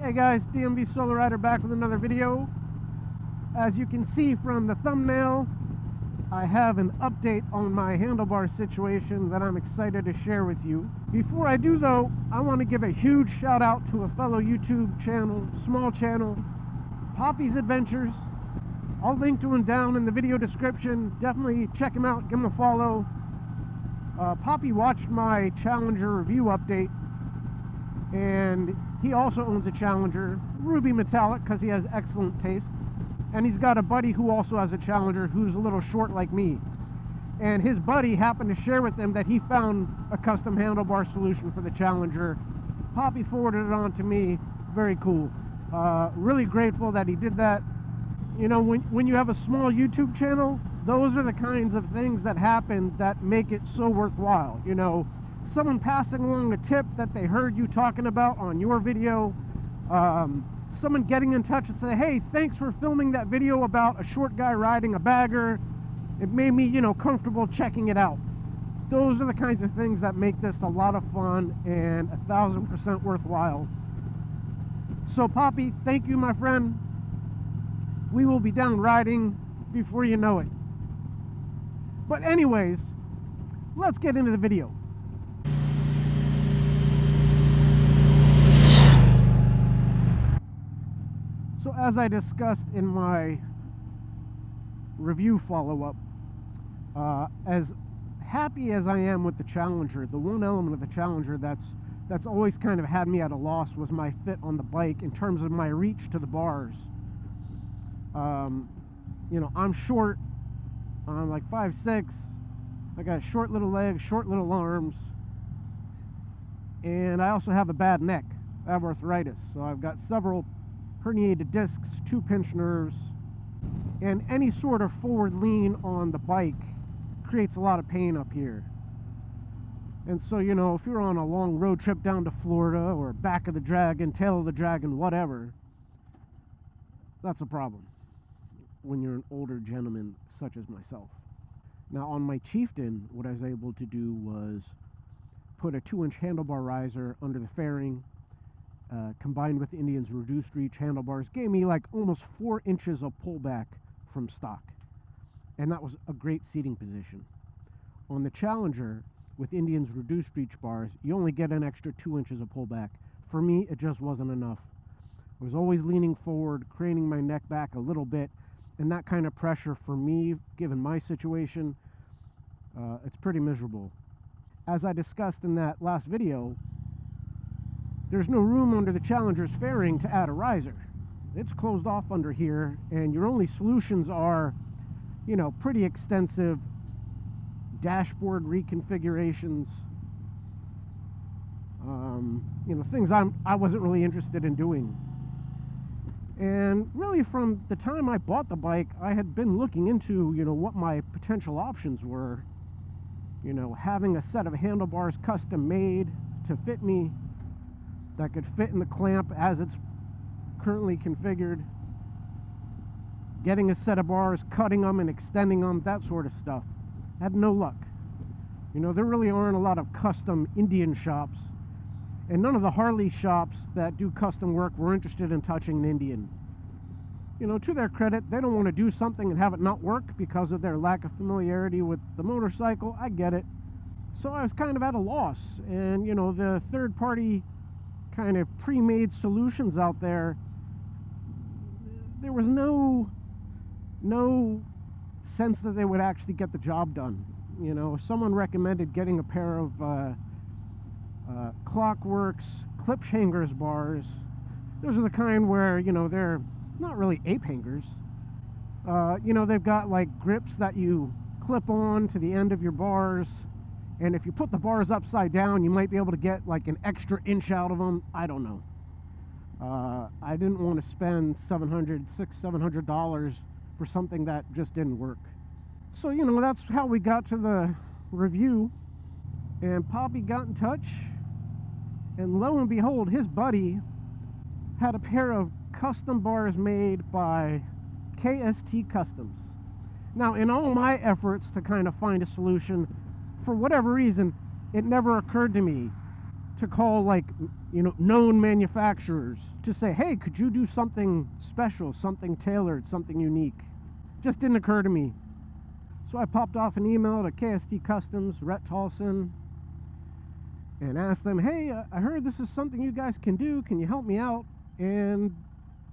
Hey guys, DMV SoloRider back with another video. As you can see from the thumbnail, I have an update on my handlebar situation that I'm excited to share with you. Before I do though, I want to give a huge shout out to a fellow YouTube channel, small channel, Poppy's Adventures. I'll link to him down in the video description. Definitely check him out, give him a follow. Poppy watched my Challenger review update, and he also owns a Challenger, ruby metallic, because he has excellent taste. And he's got a buddy who also has a Challenger who's a little short like me. And his buddy happened to share with him that he found a custom handlebar solution for the Challenger. Poppy forwarded it on to me. Very cool. Really grateful that he did that. You know, when you have a small YouTube channel, those are the kinds of things that happen that make it so worthwhile. You know, someone passing along a tip that they heard you talking about on your video, someone getting in touch and say, hey, thanks for filming that video about a short guy riding a bagger. It made me, you know, comfortable checking it out. Those are the kinds of things that make this a lot of fun and 1000% worthwhile. So Poppy, thank you, my friend. We will be down riding before you know it. But anyways, let's get into the video. So as I discussed in my review follow-up, as happy as I am with the Challenger, the one element of the Challenger that's always kind of had me at a loss was my fit on the bike in terms of my reach to the bars. You know, I'm short. I'm like 5'6". I got short little legs, short little arms, and I also have a bad neck. I have arthritis, so I've got several herniated discs, 2 pinched nerves, and any sort of forward lean on the bike creates a lot of pain up here. And so, you know, if you're on a long road trip down to Florida or back of the dragon, tail of the dragon, whatever, that's a problem when you're an older gentleman such as myself. Now on my Chieftain, what I was able to do was put a 2-inch handlebar riser under the fairing, combined with Indian's reduced reach handlebars, gave me like almost 4 inches of pullback from stock. And that was a great seating position. On the Challenger, with Indian's reduced reach bars, you only get an extra 2 inches of pullback. For me, it just wasn't enough. I was always leaning forward, craning my neck back a little bit, and that kind of pressure for me, given my situation, it's pretty miserable. As I discussed in that last video, there's no room under the Challenger's fairing to add a riser. It's closed off under here, and your only solutions are, you know, pretty extensive dashboard reconfigurations, you know, things I wasn't really interested in doing. And really from the time I bought the bike, I had been looking into, you know, what my potential options were. You know, having a set of handlebars custom made to fit me, that could fit in the clamp as it's currently configured, getting a set of bars, cutting them and extending them, that sort of stuff. Had no luck. You know, there really aren't a lot of custom Indian shops, and none of the Harley shops that do custom work were interested in touching an Indian. You know, to their credit, they don't want to do something and have it not work because of their lack of familiarity with the motorcycle. I get it. So I was kind of at a loss, and you know, the third-party kind of pre-made solutions out there, there was no sense that they would actually get the job done. You know, someone recommended getting a pair of Clockworks Klipsch hangers bars. Those are the kind where, you know, they're not really ape hangers. You know, they've got like grips that you clip on to the end of your bars, and if you put the bars upside down, you might be able to get like an extra inch out of them. I don't know. I didn't want to spend $700 for something that just didn't work. So, you know, that's how we got to the review. And Poppy got in touch, and lo and behold, his buddy had a pair of custom bars made by KST Kustoms. Now, in all my efforts to kind of find a solution, for whatever reason, it never occurred to me to call like known manufacturers to say, hey, could you do something special, something tailored, something unique? Just didn't occur to me. So I popped off an email to KST Kustoms, Rhett Tolson, and asked them, hey, I heard this is something you guys can do. Can you help me out? And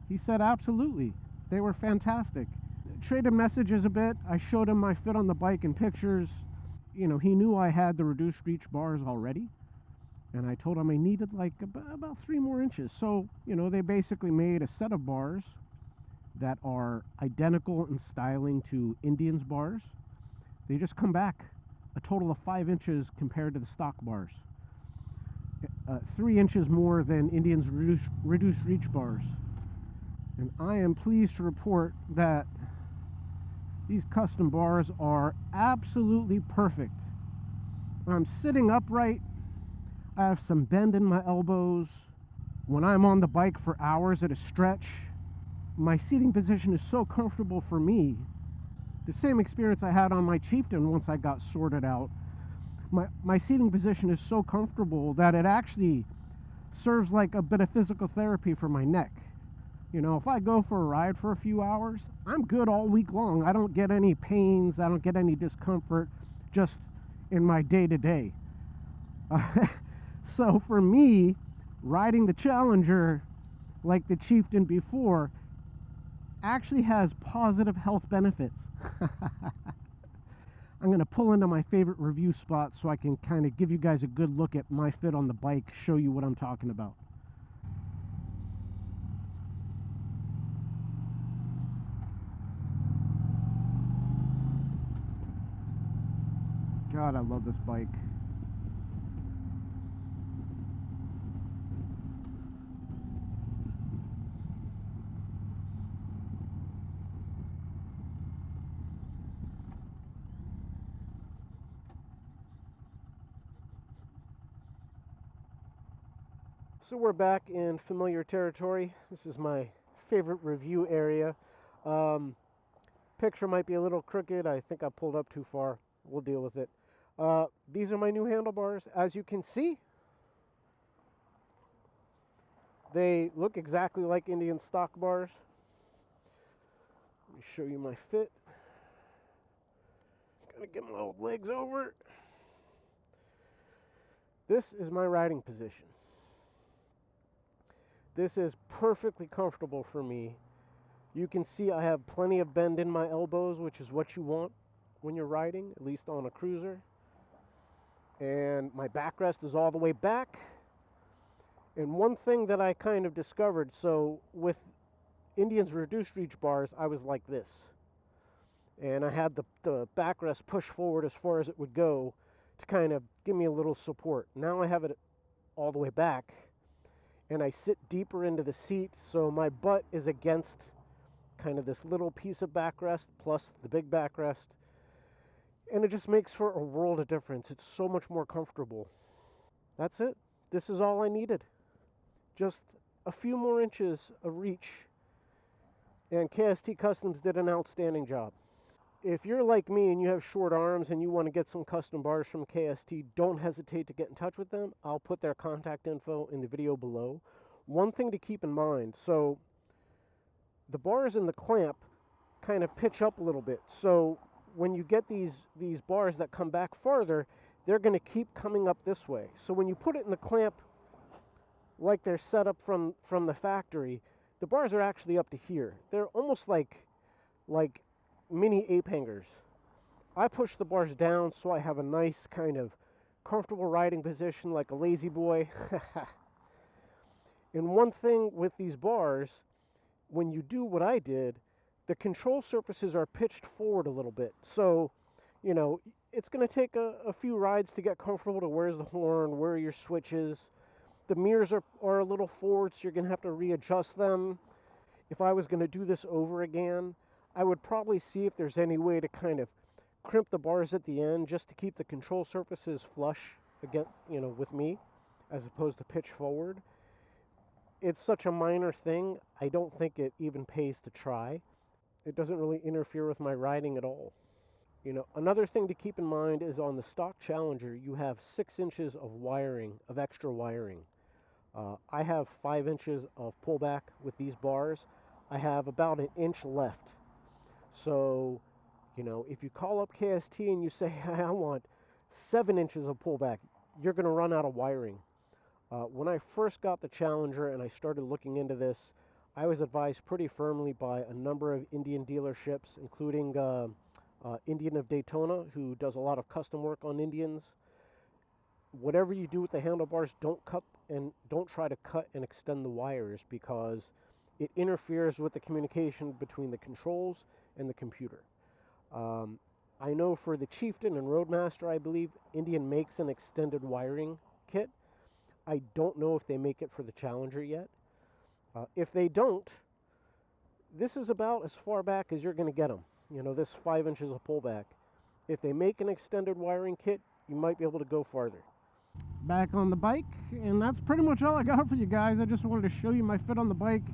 he said, absolutely. They were fantastic. Traded messages a bit. I showed him my fit on the bike in pictures. He knew I had the reduced reach bars already. And I told him I needed like about 3 more inches. So, they basically made a set of bars that are identical in styling to Indian's bars. They just come back a total of 5 inches compared to the stock bars. 3 inches more than Indian's reduced reach bars. And I am pleased to report that these custom bars are absolutely perfect. I'm sitting upright. I have some bend in my elbows. When I'm on the bike for hours at a stretch, my seating position is so comfortable for me. The same experience I had on my Chieftain once I got sorted out. My seating position is so comfortable that it actually serves like a bit of physical therapy for my neck. If I go for a ride for a few hours, I'm good all week long. I don't get any pains. I don't get any discomfort just in my day-to-day. So for me, riding the Challenger like the Chieftain before actually has positive health benefits. I'm going to pull into my favorite review spot so I can kind of give you guys a good look at my fit on the bike, show you what I'm talking about. God, I love this bike. So we're back in familiar territory. This is my favorite review area. Picture might be a little crooked. I think I pulled up too far. We'll deal with it. These are my new handlebars. As you can see, they look exactly like Indian stock bars. Let me show you my fit. Gotta get my old legs over. This is my riding position. This is perfectly comfortable for me. You can see I have plenty of bend in my elbows, which is what you want when you're riding, at least on a cruiser. And my backrest is all the way back. And one thing that I kind of discovered, so with Indian's reduced reach bars, I was like this. And I had the backrest pushed forward as far as it would go to kind of give me a little support. Now I have it all the way back, and I sit deeper into the seat, so my butt is against kind of this little piece of backrest plus the big backrest, and it just makes for a world of difference. It's so much more comfortable. That's it. This is all I needed. Just a few more inches of reach, and KST Kustoms did an outstanding job. If you're like me and you have short arms and you want to get some custom bars from KST, don't hesitate to get in touch with them. I'll put their contact info in the video below. One thing to keep in mind, so the bars in the clamp kind of pitch up a little bit. So when you get these bars that come back farther, they're going to keep coming up this way. So when you put it in the clamp like they're set up from the factory, the bars are actually up to here. They're almost like mini ape hangers. I push the bars down so I have a nice kind of comfortable riding position like a lazy boy. And one thing with these bars, when you do what I did, the control surfaces are pitched forward a little bit. So, it's going to take a few rides to get comfortable to where's the horn, where are your switches. The mirrors are a little forward, so you're going to have to readjust them. If I was going to do this over again, I would probably see if there's any way to kind of crimp the bars at the end just to keep the control surfaces flush again, with me, as opposed to pitch forward. It's such a minor thing, I don't think it even pays to try. It doesn't really interfere with my riding at all. Another thing to keep in mind is on the stock Challenger, you have 6 inches of wiring, of extra wiring. I have 5 inches of pullback with these bars. I have about an inch left. So, you know, if you call up KST and you say, hey, I want 7 inches of pullback, you're going to run out of wiring. When I first got the Challenger and I started looking into this, I was advised pretty firmly by a number of Indian dealerships, including Indian of Daytona, who does a lot of custom work on Indians. Whatever you do with the handlebars, don't try to cut and extend the wires, because it interferes with the communication between the controls and the computer. I know for the Chieftain and Roadmaster, I believe Indian makes an extended wiring kit. I don't know if they make it for the Challenger yet. If they don't, this is about as far back as you're going to get them. You know, this 5 inches of pullback. If they make an extended wiring kit, you might be able to go farther. Back on the bike, and that's pretty much all I got for you guys. I just wanted to show you my fit on the bike,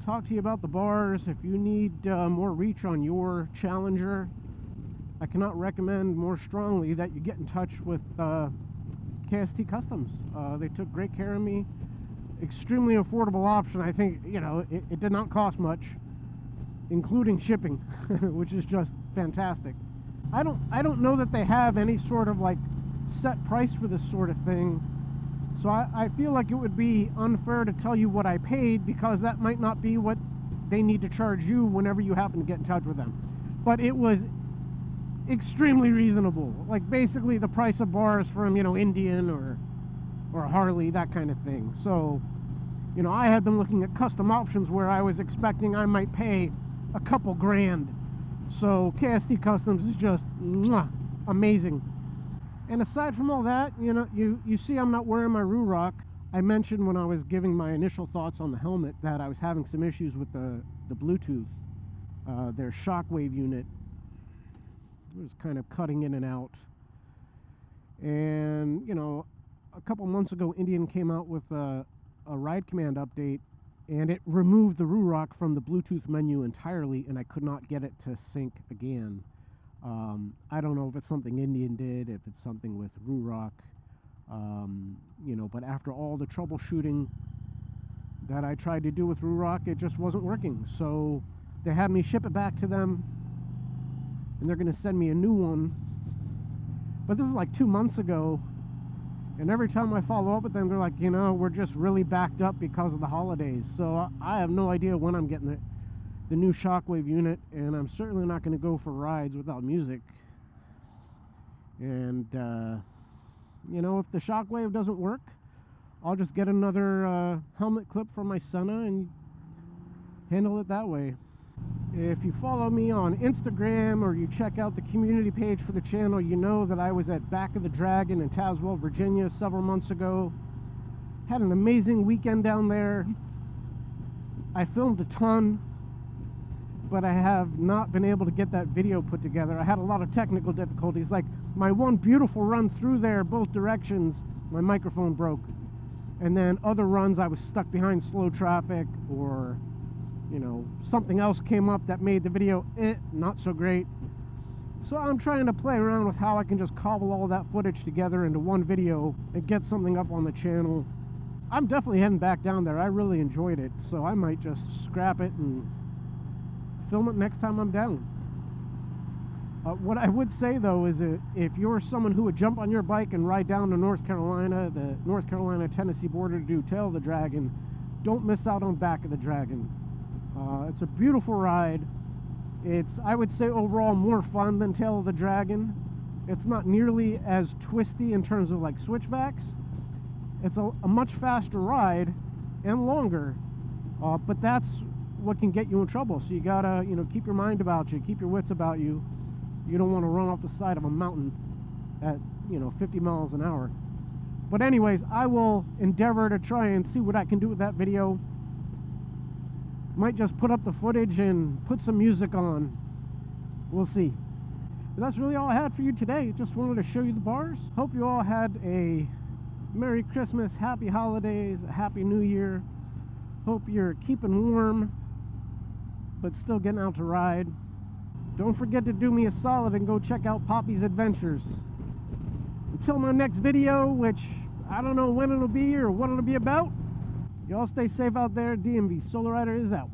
talk to you about the bars. If you need more reach on your Challenger, I cannot recommend more strongly that you get in touch with KST Kustoms. They took great care of me. Extremely affordable option. I think, you know, it did not cost much, including shipping, which is just fantastic. I don't know that they have any sort of like set price for this sort of thing, so I feel like it would be unfair to tell you what I paid, because that might not be what they need to charge you whenever you happen to get in touch with them. But it was extremely reasonable, like basically the price of bars from, you know, Indian or Harley, that kind of thing. So, you know, I had been looking at custom options where I was expecting I might pay a couple grand. So KST Kustoms is just amazing. And aside from all that, you know, you see I'm not wearing my Ruroc. I mentioned when I was giving my initial thoughts on the helmet that I was having some issues with the Bluetooth. Their shockwave unit was kind of cutting in and out. And, you know, a couple months ago, Indian came out with a ride command update, and it removed the Ruroc from the Bluetooth menu entirely, and I could not get it to sync again. I don't know if it's something Indian did, if it's something with Ruroc, you know, but after all the troubleshooting that I tried to do with Ruroc, it just wasn't working. So they had me ship it back to them, and they're going to send me a new one. But this is like 2 months ago, and every time I follow up with them, they're like, you know, we're just really backed up because of the holidays. So I have no idea when I'm getting the new shockwave unit, and I'm certainly not going to go for rides without music. And, you know, if the shockwave doesn't work, I'll just get another helmet clip from my Senna and handle it that way. If you follow me on Instagram or you check out the community page for the channel, you know that I was at Back of the Dragon in Tazewell, Virginia several months ago. Had an amazing weekend down there. I filmed a ton, but I have not been able to get that video put together. I had a lot of technical difficulties. Like my one beautiful run through there, both directions, my microphone broke. And then other runs, I was stuck behind slow traffic, or, you know, something else came up that made the video not so great. So I'm trying to play around with how I can just cobble all that footage together into one video and get something up on the channel. I'm definitely heading back down there. I really enjoyed it, so I might just scrap it and film it next time I'm down. What I would say though is that if you're someone who would jump on your bike and ride down to North Carolina, the North Carolina-Tennessee border to do Tail of the Dragon, don't miss out on Back of the Dragon. It's a beautiful ride. It's, I would say, overall more fun than Tail of the Dragon. It's not nearly as twisty in terms of like switchbacks. It's a much faster ride and longer, but that's what can get you in trouble. So you gotta, you know, keep your mind about you, keep your wits about you. You don't want to run off the side of a mountain at, you know, 50 miles an hour. But anyways, I will endeavor to try and see what I can do with that video. Might just put up the footage and put some music on. We'll see. But that's really all I had for you today. Just wanted to show you the bars. Hope you all had a Merry Christmas, Happy Holidays, a Happy New Year. Hope you're keeping warm, but still getting out to ride. Don't forget to do me a solid and go check out Poppy's Adventures. Until my next video, which I don't know when it'll be or what it'll be about. Y'all stay safe out there. DMV SoloRider is out.